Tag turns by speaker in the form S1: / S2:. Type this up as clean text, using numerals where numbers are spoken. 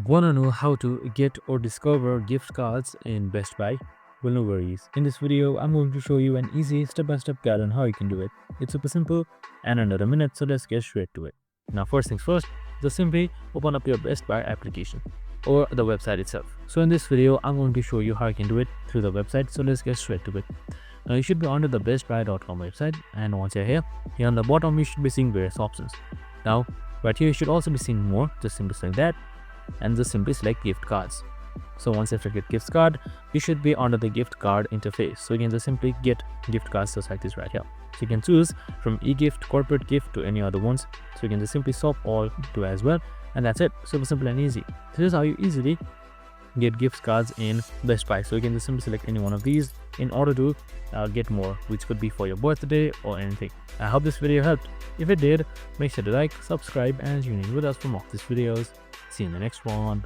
S1: Wanna know how to get or discover gift cards in Best Buy? Well, no worries. In this video, I'm going to show you an easy step-by-step guide on how you can do it. It's super simple and under a minute, so let's get straight to it. Now, first things first, just simply open up your Best Buy application or the website itself. So in this video, I'm going to show you how you can do it through the website, so let's get straight to it. Now, you should be under the bestbuy.com website, and once you're here on the bottom, you should be seeing various options. Now, right here, you should also be seeing more, just simply select that and just simply select gift cards. So once you select gift card, you should be under the gift card interface. So you can just simply get gift cards just like this right here. So you can choose from e-gift, corporate gift to any other ones. So you can just simply swap all to as well, and that's it. Super simple and easy. This is how you easily get gift cards in Best Buy. So you can just simply select any one of these in order to get more, which could be for your birthday or anything. I hope this video helped. If it did, make sure to like, subscribe, and tune in with us for more of these videos. See you in the next one.